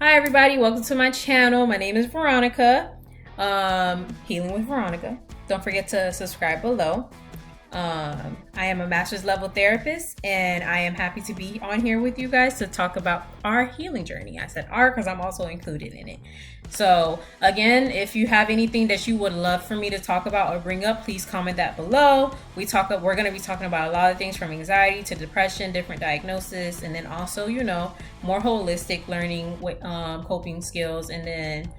Hi everybody, welcome to my channel. My name is Veronica, Healing with Veronica. Don't forget to subscribe below. I am a master's level therapist and I am happy to be on here with you guys to talk about our healing journey. I said our because I'm also included in it. So again, if you have anything that you would love for me to talk about or bring up, please comment that below. We're going to be talking about a lot of things from anxiety to depression, different diagnosis, and then also, more holistic learning with coping skills. And then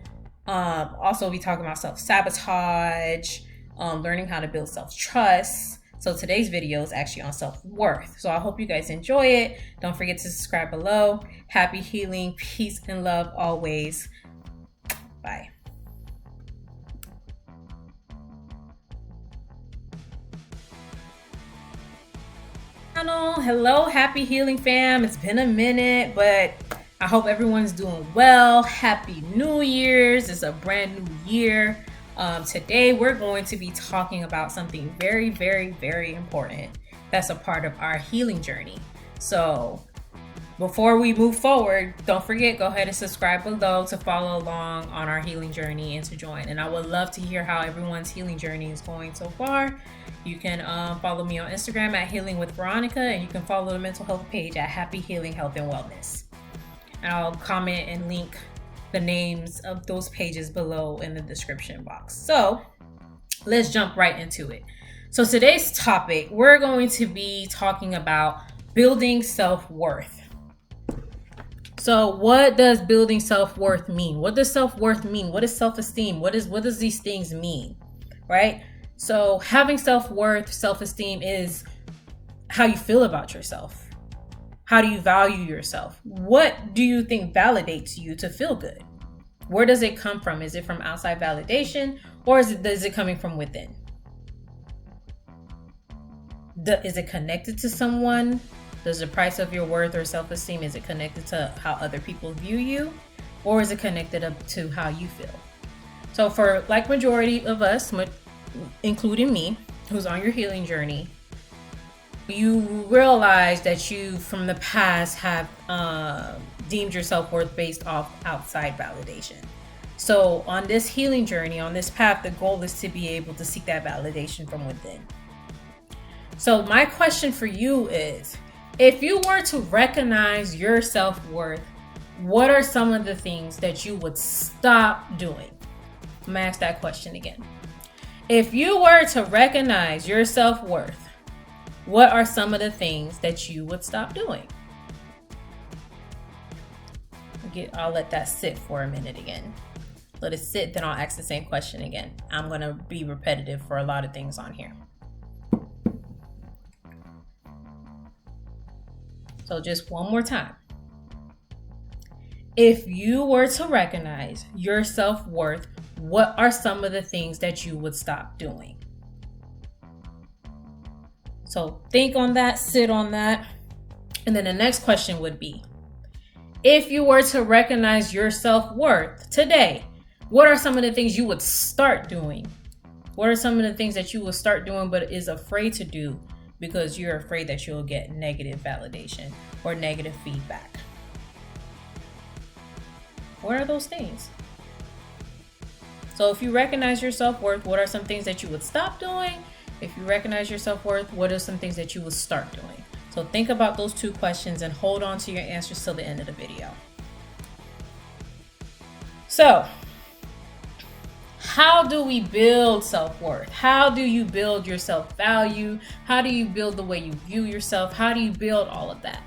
also be talking about self-sabotage, learning how to build self-trust. So today's video is actually on self-worth. So I hope you guys enjoy it. Don't forget to subscribe below. Happy healing, peace, and love always. Bye. Hello, happy healing fam. It's been a minute, but I hope everyone's doing well. Happy New Year's. It's a brand new year. Today we're going to be talking about something very, very, very important that's a part of our healing journey. So before we move forward, don't forget, go ahead and subscribe below to follow along on our healing journey and to join. And I would love to hear how everyone's healing journey is going so far. You can follow me on Instagram at Healing with Veronica, and you can follow the mental health page at Happy Healing Health and Wellness. And I'll comment and link the names of those pages below in the description box. So let's jump right into it. So today's topic, we're going to be talking about building self-worth. So what does building self-worth mean? What does self-worth mean? What is self-esteem? What does these things mean? Right? So having self-worth, self-esteem is how you feel about yourself. How do you value yourself? What do you think validates you to feel good? Where does it come from? Is it from outside validation, or is it coming from within? Is it connected to someone? Does the price of your worth or self-esteem, is it connected to how other people view you, or is it connected up to how you feel? So for like majority of us, including me, who's on your healing journey, you realize that you from the past have deemed your self-worth based off outside validation. So on this healing journey, on this path, the goal is to be able to seek that validation from within. So my question for you is, if you were to recognize your self-worth, what are some of the things that you would stop doing? I'm gonna ask that question again. If you were to recognize your self-worth, what are some of the things that you would stop doing? I'll let that sit for a minute again. Let it sit, then I'll ask the same question again. I'm gonna be repetitive for a lot of things on here. So just one more time. If you were to recognize your self-worth, what are some of the things that you would stop doing? So think on that, sit on that. And then the next question would be, if you were to recognize your self-worth today, what are some of the things you would start doing? What are some of the things that you will start doing but is afraid to do because you're afraid that you'll get negative validation or negative feedback? What are those things? So if you recognize your self-worth, what are some things that you would stop doing? If you recognize your self-worth, what are some things that you will start doing? So think about those two questions and hold on to your answers till the end of the video. So how do we build self-worth? How do you build your self-value? How do you build the way you view yourself? How do you build all of that?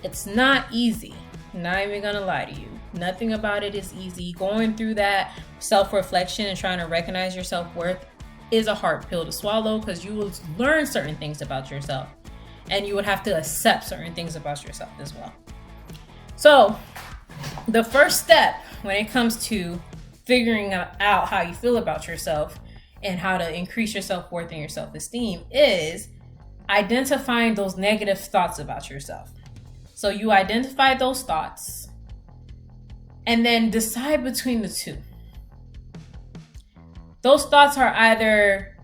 It's not easy. I'm not even gonna lie to you. Nothing about it is easy. Going through that self-reflection and trying to recognize your self-worth is a hard pill to swallow because you will learn certain things about yourself and you would have to accept certain things about yourself as well. So the first step when it comes to figuring out how you feel about yourself and how to increase your self-worth and your self-esteem is identifying those negative thoughts about yourself. So you identify those thoughts and then decide between the two. Those thoughts are either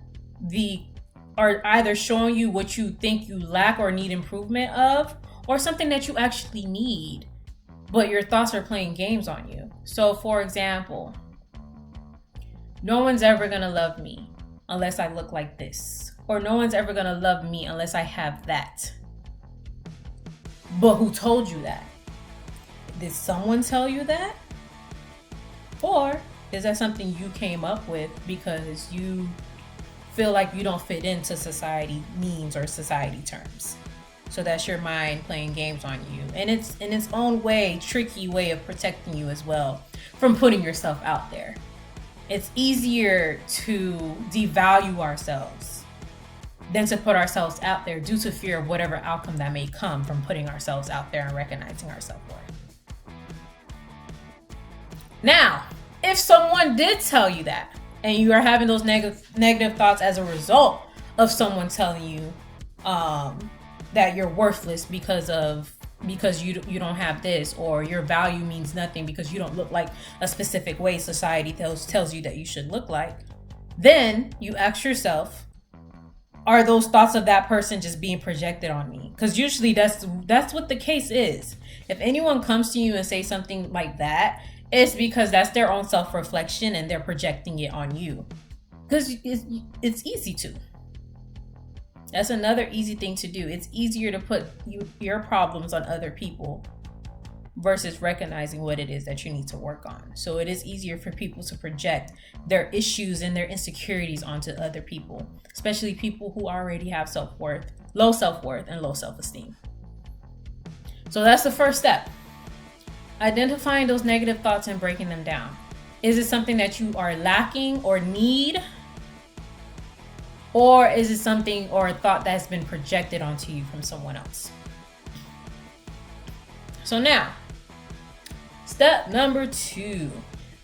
showing you what you think you lack or need improvement of, or something that you actually need but your thoughts are playing games on you. So for example, no one's ever gonna love me unless I look like this, or no one's ever gonna love me unless I have that. But who told you that? Did someone tell you that? Or is that something you came up with because you feel like you don't fit into society means or society terms? So that's your mind playing games on you. And it's in its own way, tricky way of protecting you as well from putting yourself out there. It's easier to devalue ourselves than to put ourselves out there due to fear of whatever outcome that may come from putting ourselves out there and recognizing our self-worth. Now, if someone did tell you that, and you are having those negative thoughts as a result of someone telling you that you're worthless because you don't have this, or your value means nothing because you don't look like a specific way society tells you that you should look like, then you ask yourself, are those thoughts of that person just being projected on me? Because usually that's what the case is. If anyone comes to you and say something like that, it's because that's their own self-reflection and they're projecting it on you. Because it's easy to. That's another easy thing to do. It's easier to put your problems on other people versus recognizing what it is that you need to work on. So it is easier for people to project their issues and their insecurities onto other people, especially people who already have low self-worth and low self-esteem. So that's the first step. Identifying those negative thoughts and breaking them down. Is it something that you are lacking or need? Or is it something or a thought that's been projected onto you from someone else? So now, step number 2.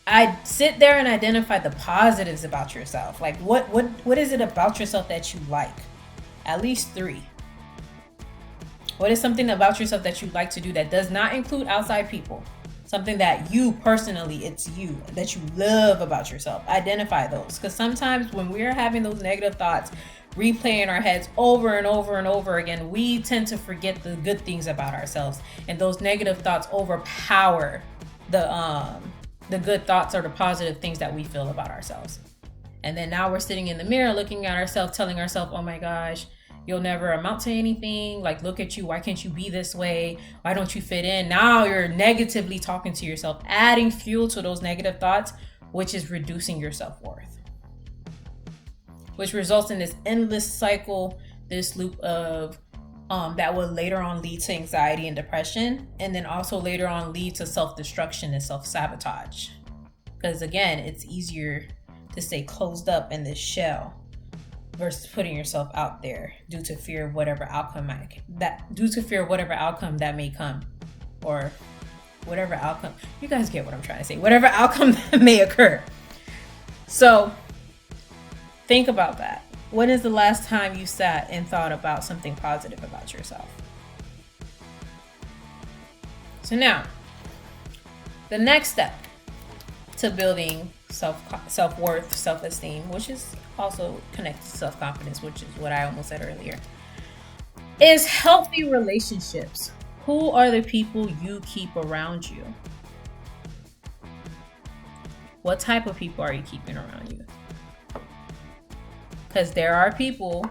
I sit there and identify the positives about yourself. Like what is it about yourself that you like? At least 3. What is something about yourself that you like to do that does not include outside people? Something that you personally, it's you, that you love about yourself. Identify those. Because sometimes when we're having those negative thoughts replay in our heads over and over and over again, we tend to forget the good things about ourselves. And those negative thoughts overpower the good thoughts or the positive things that we feel about ourselves. And then now we're sitting in the mirror looking at ourselves, telling ourselves, oh my gosh, you'll never amount to anything. Like, look at you. Why can't you be this way? Why don't you fit in? Now you're negatively talking to yourself, adding fuel to those negative thoughts, which is reducing your self-worth, which results in this endless cycle, this loop of that will later on lead to anxiety and depression, and then also later on lead to self-destruction and self-sabotage. Because again, it's easier to stay closed up in this shell versus putting yourself out there due to fear of whatever outcome that may come, or whatever outcome. You guys get what I'm trying to say. Whatever outcome that may occur. So think about that. When is the last time you sat and thought about something positive about yourself? So now, the next step to building self-worth, self-esteem, which is also connected to self-confidence, which is what I almost said earlier, is healthy relationships. Who are the people you keep around you? What type of people are you keeping around you? Because there are people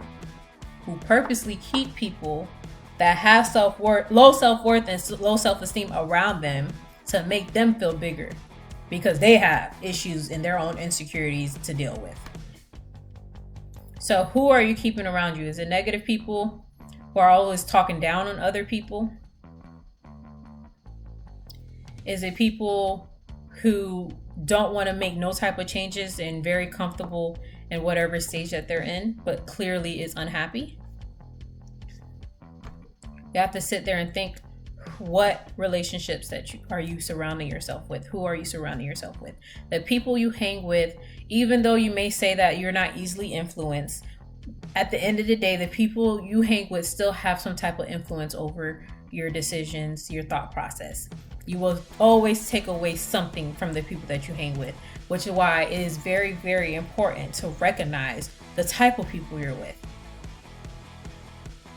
who purposely keep people that have low self-worth and low self-esteem around them to make them feel bigger because they have issues and their own insecurities to deal with. So who are you keeping around you? Is it negative people who are always talking down on other people? Is it people who don't want to make no type of changes and very comfortable in whatever stage that they're in, but clearly is unhappy? You have to sit there and think, what relationships are you surrounding yourself with? Who are you surrounding yourself with? The people you hang with, even though you may say that you're not easily influenced, at the end of the day, the people you hang with still have some type of influence over your decisions, your thought process. You will always take away something from the people that you hang with, which is why it is very, very important to recognize the type of people you're with.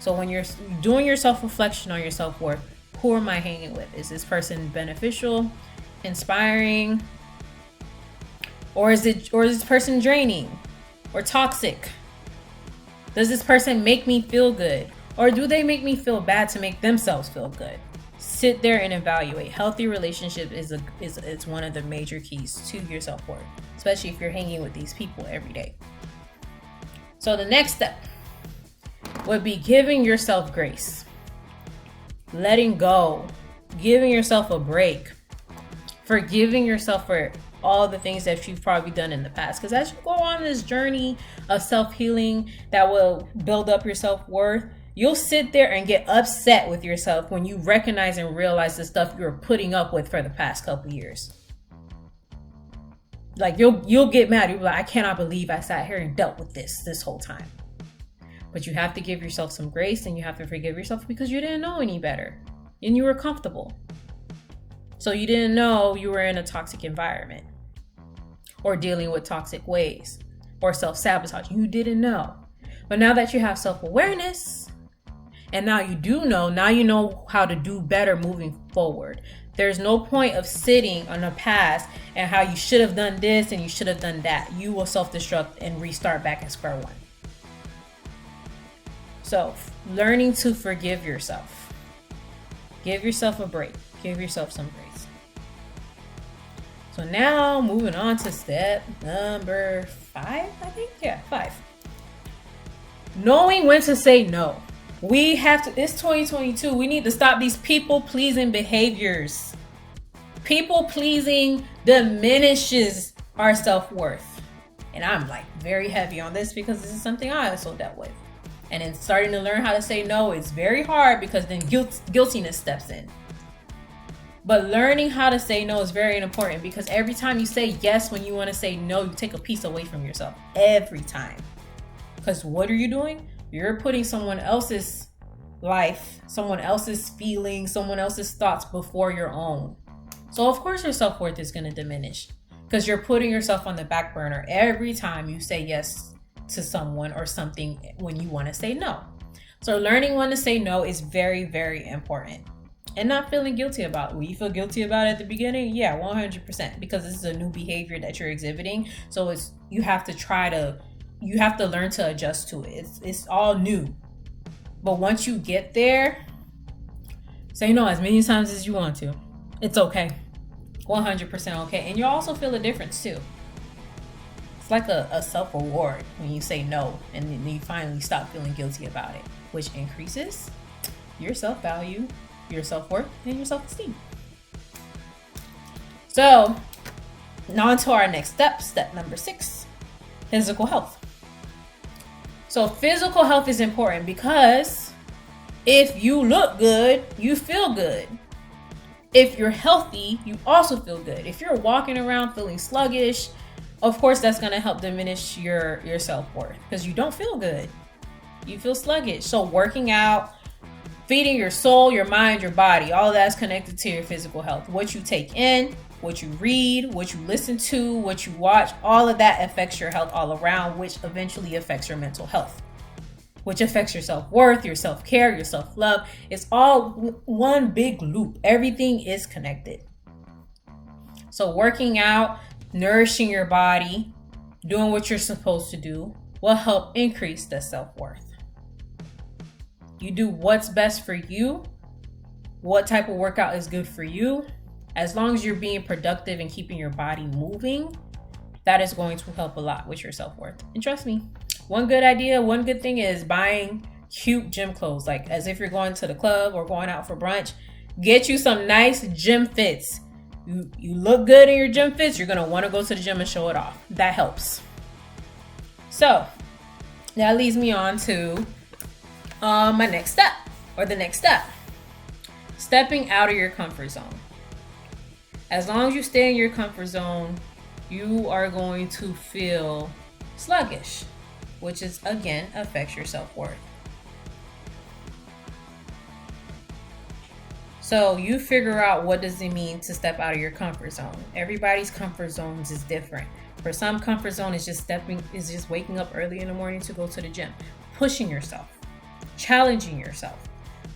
So when you're doing your self-reflection on your self-worth, Who am I hanging with? Is this person beneficial, inspiring, or is this person draining or toxic? Does this person make me feel good, or do they make me feel bad to make themselves feel good? Sit there and evaluate. Healthy relationship is one of the major keys to your self-worth, especially if you're hanging with these people every day. So the next step would be giving yourself grace, letting go, giving yourself a break, forgiving yourself for all the things that you've probably done in the past. Because as you go on this journey of self-healing that will build up your self-worth, you'll sit there and get upset with yourself when you recognize and realize the stuff you're putting up with for the past couple years. Like you'll get mad. You'll be like, I cannot believe I sat here and dealt with this whole time. But you have to give yourself some grace, and you have to forgive yourself because you didn't know any better and you were comfortable. So you didn't know you were in a toxic environment or dealing with toxic ways or self-sabotage. You didn't know. But now that you have self-awareness, and now you do know, now you know how to do better moving forward. There's no point of sitting on the past and how you should have done this and you should have done that. You will self-destruct and restart back at square one. So, learning to forgive yourself. Give yourself a break. Give yourself some grace. So now, moving on to step number 5, I think? Yeah, 5. Knowing when to say no. We have to, it's 2022. We need to stop these people-pleasing behaviors. People-pleasing diminishes our self-worth. And I'm like very heavy on this because this is something I also dealt with. And in starting to learn how to say no, it's very hard because then guiltiness steps in. But learning how to say no is very important because every time you say yes when you want to say no, you take a piece away from yourself. Every time. Because what are you doing? You're putting someone else's life, someone else's feelings, someone else's thoughts before your own. So of course your self-worth is going to diminish because you're putting yourself on the back burner every time you say yes to someone or something when you want to say no. So learning when to say no is very, very important. And not feeling guilty about it. Will you feel guilty about it at the beginning? Yeah, 100%, because this is a new behavior that you're exhibiting. So you have to learn to adjust to it. It's all new. But once you get there, say no as many times as you want to. It's okay. 100% okay. And you'll also feel a difference too. It's like a self-reward when you say no and then you finally stop feeling guilty about it, which increases your self-value, your self-worth, and your self-esteem. So, now on to our next step, step number 6, physical health. So physical health is important because if you look good, you feel good. If you're healthy, you also feel good. If you're walking around feeling sluggish, of course that's going to help diminish your self-worth because you don't feel good. You feel sluggish. So working out, feeding your soul, your mind, your body, all that's connected to your physical health. What you take in, what you read, what you listen to, what you watch, all of that affects your health all around, which eventually affects your mental health, which affects your self-worth, your self-care, your self-love. It's all one big loop. Everything is connected. So working out, nourishing your body, doing what you're supposed to do will help increase the self-worth. You do what's best for you, what type of workout is good for you. As long as you're being productive and keeping your body moving, that is going to help a lot with your self-worth. And trust me, one good idea, one good thing is buying cute gym clothes. Like as if you're going to the club or going out for brunch, get you some nice gym fits. You look good in your gym fits, you're going to want to go to the gym and show it off. That helps. So that leads me on to my next step, or the next step. Stepping out of your comfort zone. As long as you stay in your comfort zone, you are going to feel sluggish, which is again affects your self-worth. So you figure out what does it mean to step out of your comfort zone. Everybody's comfort zones is different. For some, comfort zone is just waking up early in the morning to go to the gym, pushing yourself, challenging yourself.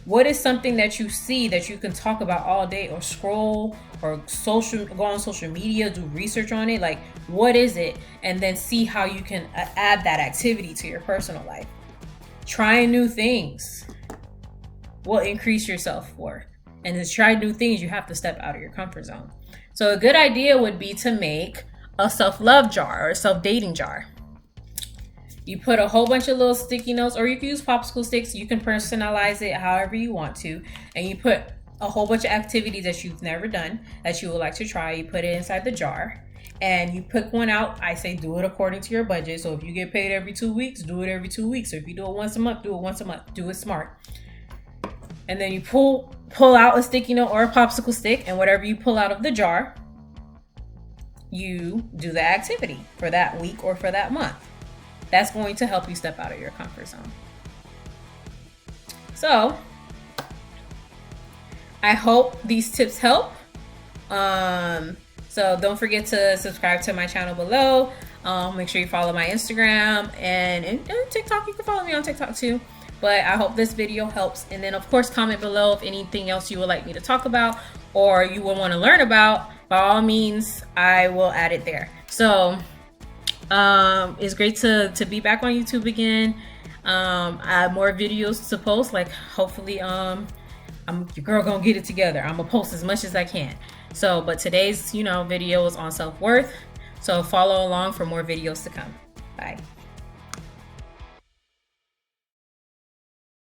What is something that you see that you can talk about all day, or scroll, or go on social media, do research on it? Like, what is it? And then see how you can add that activity to your personal life. Trying new things will increase your self-worth. And to try new things, you have to step out of your comfort zone. So a good idea would be to make a self-love jar or a self-dating jar. You put a whole bunch of little sticky notes, or you can use popsicle sticks. You can personalize it however you want to. And you put a whole bunch of activities that you've never done that you would like to try. You put it inside the jar and you pick one out. I say do it according to your budget. So if you get paid every 2 weeks, do it every 2 weeks. Or if you do it once a month, do it once a month. Do it smart. And then you pull out a sticky note or a popsicle stick, and whatever you pull out of the jar, you do the activity for that week or for that month. That's going to help you step out of your comfort zone. So I hope these tips help. So don't forget to subscribe to my channel below. Make sure you follow my Instagram and TikTok. You can follow me on TikTok too. But I hope this video helps. And then of course, comment below if anything else you would like me to talk about or you would want to learn about. By all means, I will add it there. So it's great to be back on YouTube again. I have more videos to post. Like hopefully, I'm your girl gonna get it together. I'm gonna post as much as I can. So, but today's video is on self-worth. So follow along for more videos to come. Bye.